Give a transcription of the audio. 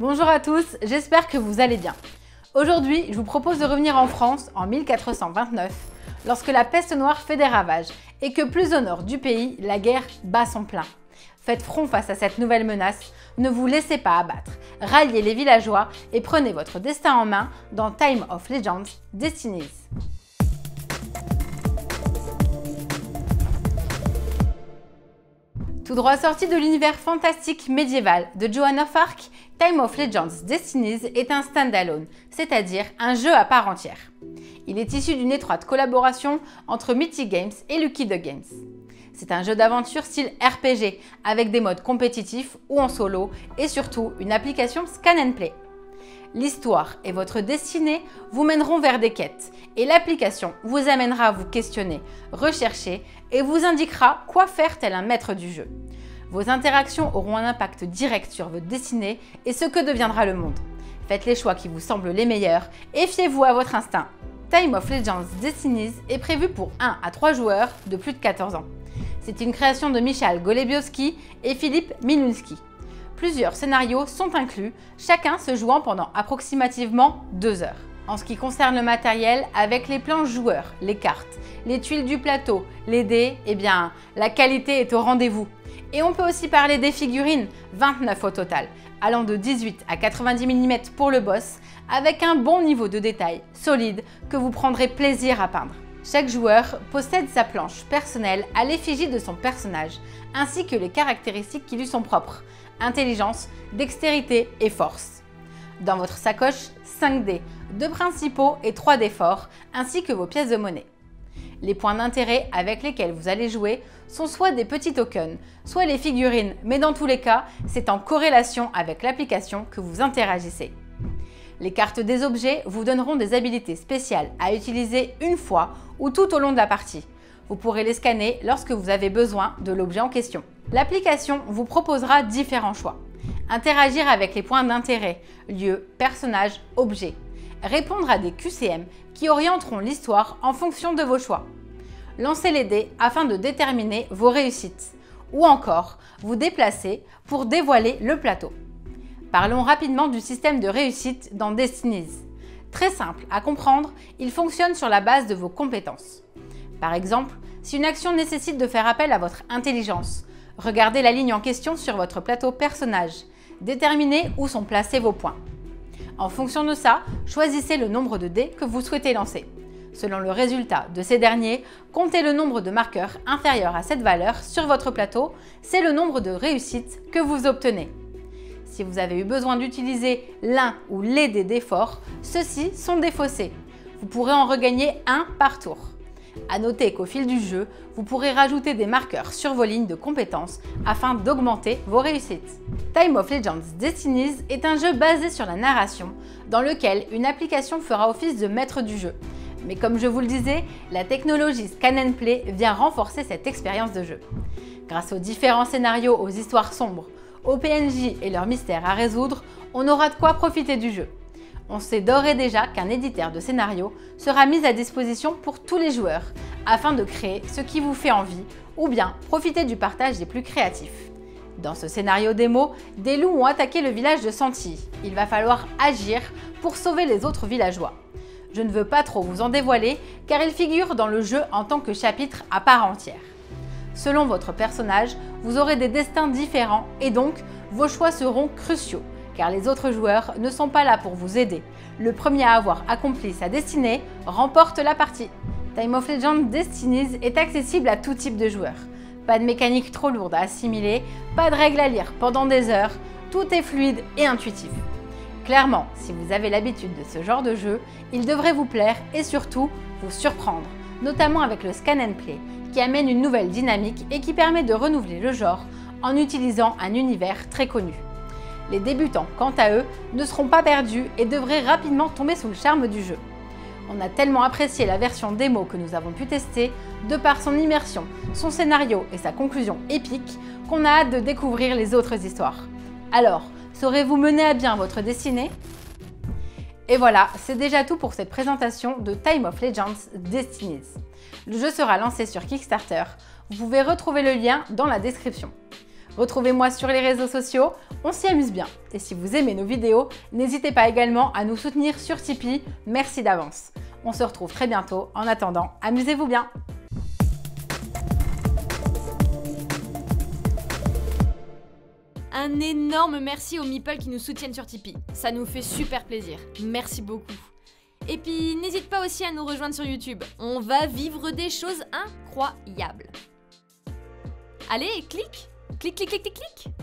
Bonjour à tous, j'espère que vous allez bien. Aujourd'hui, je vous propose de revenir en France en 1429, lorsque la peste noire fait des ravages et que plus au nord du pays, la guerre bat son plein. Faites front face à cette nouvelle menace, ne vous laissez pas abattre, ralliez les villageois et prenez votre destin en main dans Time of Legends Destinies. Tout droit sorti de l'univers fantastique médiéval de Joan of Arc, Time of Legends Destinies est un standalone, c'est-à-dire un jeu à part entière. Il est issu d'une étroite collaboration entre Mythic Games et Lucky Duck Games. C'est un jeu d'aventure style RPG, avec des modes compétitifs ou en solo, et surtout une application Scan and Play. L'histoire et votre destinée vous mèneront vers des quêtes, et l'application vous amènera à vous questionner, rechercher, et vous indiquera quoi faire tel un maître du jeu. Vos interactions auront un impact direct sur votre destinée et ce que deviendra le monde. Faites les choix qui vous semblent les meilleurs et fiez-vous à votre instinct. Time of Legends Destinies est prévu pour 1 à 3 joueurs de plus de 14 ans. C'est une création de Michal Golebioski et Philippe Milunski. Plusieurs scénarios sont inclus, chacun se jouant pendant approximativement 2 heures. En ce qui concerne le matériel, avec les plans joueurs, les cartes, les tuiles du plateau, les dés, eh bien, la qualité est au rendez-vous. Et on peut aussi parler des figurines, 29 au total, allant de 18 à 90 mm pour le boss, avec un bon niveau de détail, solide, que vous prendrez plaisir à peindre. Chaque joueur possède sa planche personnelle à l'effigie de son personnage, ainsi que les caractéristiques qui lui sont propres, intelligence, dextérité et force. Dans votre sacoche, 5 dés, 2 principaux et 3 dés forts, ainsi que vos pièces de monnaie. Les points d'intérêt avec lesquels vous allez jouer sont soit des petits tokens, soit les figurines, mais dans tous les cas, c'est en corrélation avec l'application que vous interagissez. Les cartes des objets vous donneront des habilités spéciales à utiliser une fois ou tout au long de la partie. Vous pourrez les scanner lorsque vous avez besoin de l'objet en question. L'application vous proposera différents choix. Interagir avec les points d'intérêt, lieux, personnages, objets. Répondre à des QCM qui orienteront l'histoire en fonction de vos choix. Lancer les dés afin de déterminer vos réussites. Ou encore, vous déplacer pour dévoiler le plateau. Parlons rapidement du système de réussite dans Destinies. Très simple à comprendre, il fonctionne sur la base de vos compétences. Par exemple, si une action nécessite de faire appel à votre intelligence, regardez la ligne en question sur votre plateau personnage. Déterminez où sont placés vos points. En fonction de ça, choisissez le nombre de dés que vous souhaitez lancer. Selon le résultat de ces derniers, comptez le nombre de marqueurs inférieur à cette valeur sur votre plateau, c'est le nombre de réussites que vous obtenez. Si vous avez eu besoin d'utiliser l'un ou les dés forts, ceux-ci sont défaussés. Vous pourrez en regagner un par tour. A noter qu'au fil du jeu, vous pourrez rajouter des marqueurs sur vos lignes de compétences afin d'augmenter vos réussites. Time of Legends Destinies est un jeu basé sur la narration, dans lequel une application fera office de maître du jeu. Mais comme je vous le disais, la technologie Scan and Play vient renforcer cette expérience de jeu. Grâce aux différents scénarios aux histoires sombres, aux PNJ et leurs mystères à résoudre, on aura de quoi profiter du jeu. On sait d'ores et déjà qu'un éditeur de scénario sera mis à disposition pour tous les joueurs, afin de créer ce qui vous fait envie, ou bien profiter du partage des plus créatifs. Dans ce scénario démo, des loups ont attaqué le village de Santilly. Il va falloir agir pour sauver les autres villageois. Je ne veux pas trop vous en dévoiler, car il figure dans le jeu en tant que chapitre à part entière. Selon votre personnage, vous aurez des destins différents et donc vos choix seront cruciaux, car les autres joueurs ne sont pas là pour vous aider. Le premier à avoir accompli sa destinée remporte la partie. Time of Legends Destinies est accessible à tout type de joueurs. Pas de mécanique trop lourde à assimiler, pas de règles à lire pendant des heures, tout est fluide et intuitif. Clairement, si vous avez l'habitude de ce genre de jeu, il devrait vous plaire et surtout vous surprendre, notamment avec le Scan and Play, qui amène une nouvelle dynamique et qui permet de renouveler le genre en utilisant un univers très connu. Les débutants, quant à eux, ne seront pas perdus et devraient rapidement tomber sous le charme du jeu. On a tellement apprécié la version démo que nous avons pu tester, de par son immersion, son scénario et sa conclusion épique, qu'on a hâte de découvrir les autres histoires. Alors, saurez-vous mener à bien votre destinée ? Et voilà, c'est déjà tout pour cette présentation de Time of Legends Destinies. Le jeu sera lancé sur Kickstarter, vous pouvez retrouver le lien dans la description. Retrouvez-moi sur les réseaux sociaux, on s'y amuse bien. Et si vous aimez nos vidéos, n'hésitez pas également à nous soutenir sur Tipeee, merci d'avance. On se retrouve très bientôt, en attendant, amusez-vous bien. Un énorme merci aux meeple qui nous soutiennent sur Tipeee, ça nous fait super plaisir, merci beaucoup. Et puis n'hésite pas aussi à nous rejoindre sur YouTube, on va vivre des choses incroyables. Allez, clique, clique, clique, clique, clique, clique.